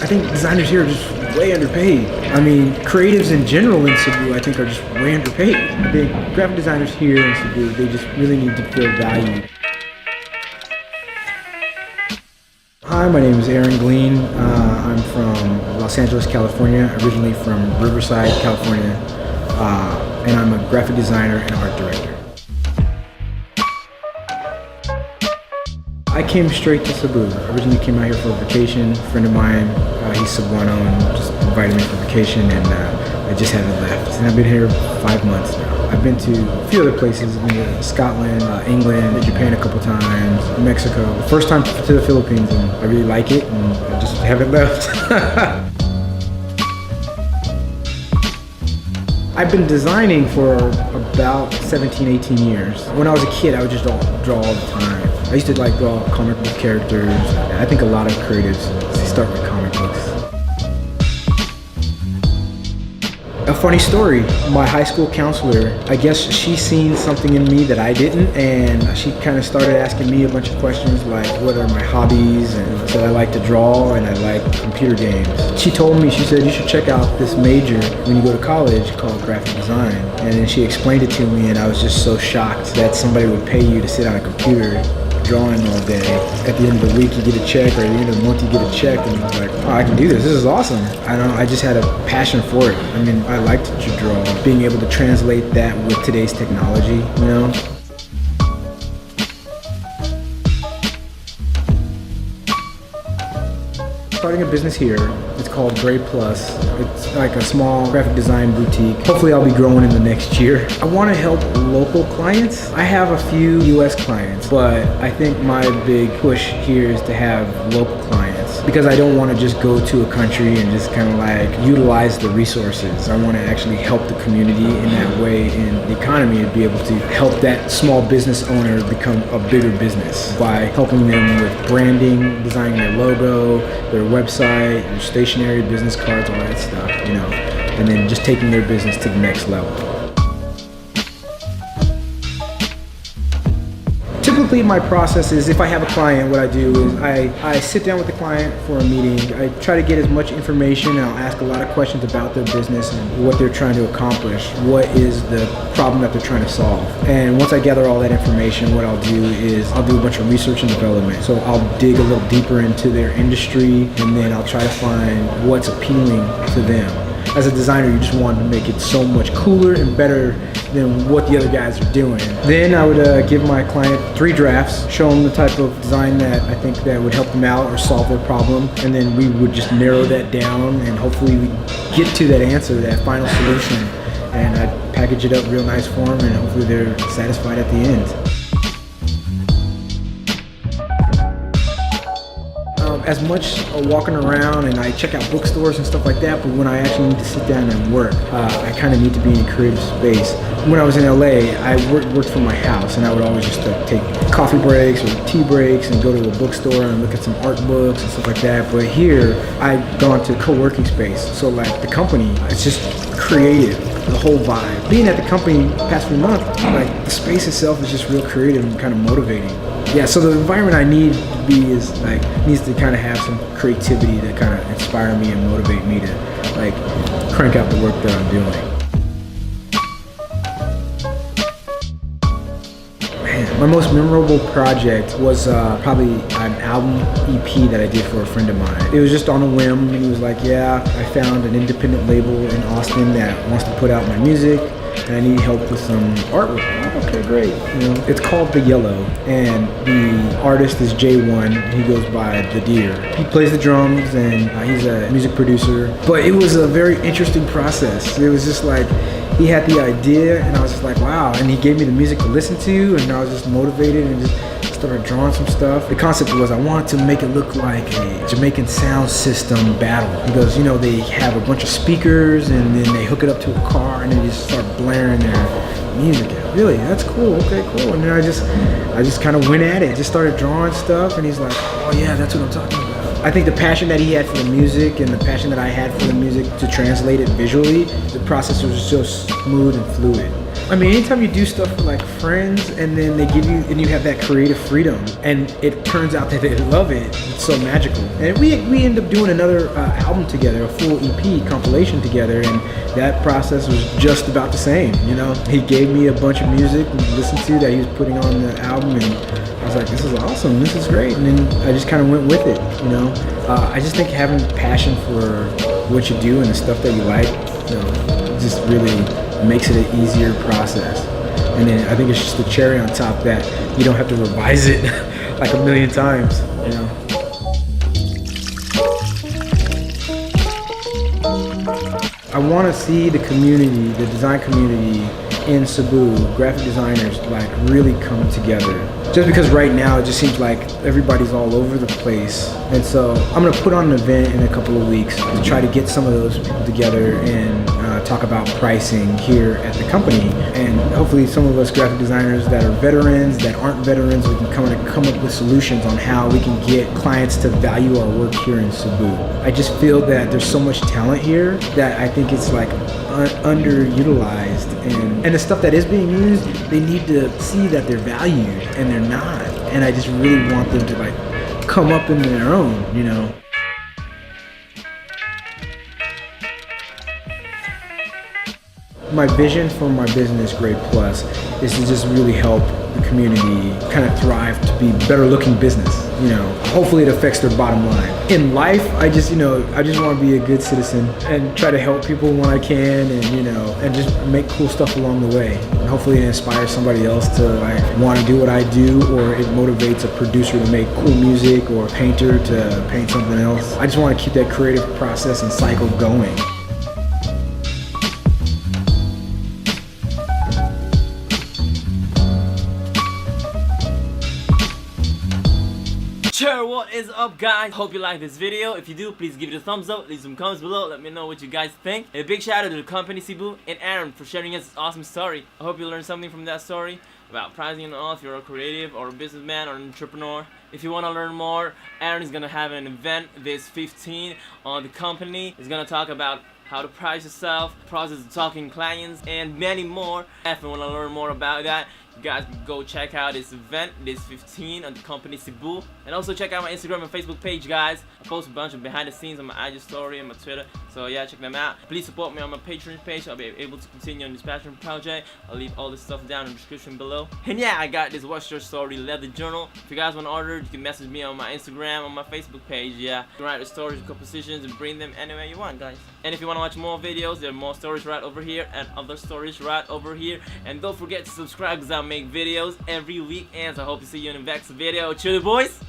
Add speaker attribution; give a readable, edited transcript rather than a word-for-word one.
Speaker 1: I think designers here are just way underpaid. I mean, creatives in general in Cebu, I think, are just way underpaid. I think graphic designers here in Cebu, they just really need to feel valued. Hi, my name is Gleen. I'm from Los Angeles, California, originally from Riverside, California, and I'm a graphic designer and art director. I came straight to Cebu. Originally came out here for a vacation. A friend of mine, he's Cebuano, and just invited me for vacation, and I just haven't left. And I've been here 5 months now. I've been to a few other places. I've been to Scotland, England, Japan a couple times, Mexico. First time to the Philippines, and I really like it, and I just haven't left. I've been designing for about 17, 18 years. When I was a kid, I would just draw all the time. I used to draw comic book characters. I think a lot of creatives start with comic books. A funny story, my high school counselor, I guess she seen something in me that I didn't, and she kind of started asking me a bunch of questions like what are my hobbies, and said I like to draw and I like computer games. She told me, she said you should check out this major when you go to college called graphic design, and then she explained it to me, and I was just so shocked that somebody would pay you to sit on a computer drawing all day. At the end of the week you get a check, or at the end of the month you get a check, and I was like, oh, I can do this, this is awesome. I just had a passion for it. I mean, I liked to draw. Being able to translate that with today's technology, you know? Starting a business here, it's called Gray Plus. It's like a small graphic design boutique. Hopefully I'll be growing in the next year. I want to help local clients. I have a few US clients, but I think my big push here is to have local clients, because I don't want to just go to a country and just kind of utilize the resources. I want to actually help the community in that way, in the economy, and be able to help that small business owner become a bigger business by helping them with branding, designing their logo, their website, their stationery, business cards, all that stuff, you know, and then just taking their business to the next level. Typically my process is, if I have a client, what I do is I sit down with the client for a meeting. I try to get as much information, and I'll ask a lot of questions about their business and what they're trying to accomplish, what is the problem that they're trying to solve. And once I gather all that information, what I'll do is I'll do a bunch of research and development. So I'll dig a little deeper into their industry, and then I'll try to find what's appealing to them. As a designer, you just want to make it so much cooler and better than what the other guys are doing. Then I would give my client 3 drafts, show them the type of design that I think that would help them out or solve their problem, and then we would just narrow that down, and hopefully we get to that answer, that final solution, and I'd package it up real nice for them, and hopefully they're satisfied at the end. As much walking around, and I check out bookstores and stuff like that, but when I actually need to sit down and work, I kind of need to be in a creative space. When I was in LA, I worked from my house, and I would always just take coffee breaks or tea breaks and go to a bookstore and look at some art books and stuff like that. But here, I've gone to co-working space, so the company, it's just creative, the whole vibe. Being at the company past few months, the space itself is just real creative and kind of motivating. Yeah, so the environment I need to be is needs to kind of have some creativity to kind of inspire me and motivate me to crank out the work that I'm doing. Man, my most memorable project was probably an album EP that I did for a friend of mine. It was just on a whim, and he was like, yeah, I found an independent label in Austin that wants to put out my music, and I need help with some artwork. Okay, great. You know, it's called The Yellow, and the artist is J1. He goes by The Deer. He plays the drums, and he's a music producer. But it was a very interesting process. It was just he had the idea, and I was just like, wow. And he gave me the music to listen to, and I was just motivated and just started drawing some stuff. The concept was I wanted to make it look like a Jamaican sound system battle. Because, you know, they have a bunch of speakers, and then they hook it up to a car, and they just start blaring their music. Really, that's cool. Okay, cool. And then I just kind of went at it. Just started drawing stuff, and he's like, oh yeah, that's what I'm talking about. I think the passion that he had for the music and the passion that I had for the music to translate it visually, the process was just so smooth and fluid. I mean, anytime you do stuff for like friends and then they give you, and you have that creative freedom and it turns out that they love it, it's so magical. And we end up doing another album together, a full EP compilation together, and that process was just about the same, you know? He gave me a bunch of music to listen to that he was putting on the album, and I was like, this is awesome, this is great. And then I just kind of went with it, you know? I just think having passion for what you do and the stuff that you like, you know, just really makes it an easier process. And then I think it's just the cherry on top that you don't have to revise it like a million times, you know? I want to see the community, the design community in Cebu, graphic designers, like really come together. Just because right now it just seems like everybody's all over the place. And so I'm gonna put on an event in a couple of weeks to try to get some of those people together and talk about pricing here at the company. And hopefully some of us graphic designers that are veterans, that aren't veterans, we can come up with solutions on how we can get clients to value our work here in Cebu. I just feel that there's so much talent here that I think it's like underutilized, and the stuff that is being used, they need to see that they're valued, and they're not. And I just really want them to like come up in their own, you know. My vision for my business, Grade Plus, is to just really help the community kind of thrive to be better looking business, you know. Hopefully it affects their bottom line. In life, I just want to be a good citizen and try to help people when I can, and you know, and just make cool stuff along the way. And hopefully it inspires somebody else to like want to do what I do, or it motivates a producer to make cool music, or a painter to paint something else. I just want to keep that creative process and cycle going.
Speaker 2: Sure, what is up guys? Hope you like this video. If you do, please give it a thumbs up, leave some comments below, let me know what you guys think. And a big shout out to the company Cebu and Aaron for sharing us this awesome story. I hope you learned something from that story about pricing and all if you're a creative or a businessman or an entrepreneur. If you want to learn more, Aaron is going to have an event this 15 on the company. He's going to talk about how to price yourself, process of talking clients, and many more. If you want to learn more about that, you guys can go check out this event, this 15 on the company Cebu. And also check out my Instagram and Facebook page, guys. I post a bunch of behind the scenes on my IG story and my Twitter. So yeah, check them out. Please support me on my Patreon page. I'll be able to continue on this passion project. I'll leave all this stuff down in the description below. And yeah, I got this What's Your Story leather journal. If you guys want to order, you can message me on my Instagram, on my Facebook page. Yeah, you can write the stories, compositions, and bring them anywhere you want, guys. And if you want to watch more videos, there are more stories right over here and other stories right over here. And don't forget to subscribe because I'll make videos every weekend. So I hope to see you in the next video. Cheers, boys!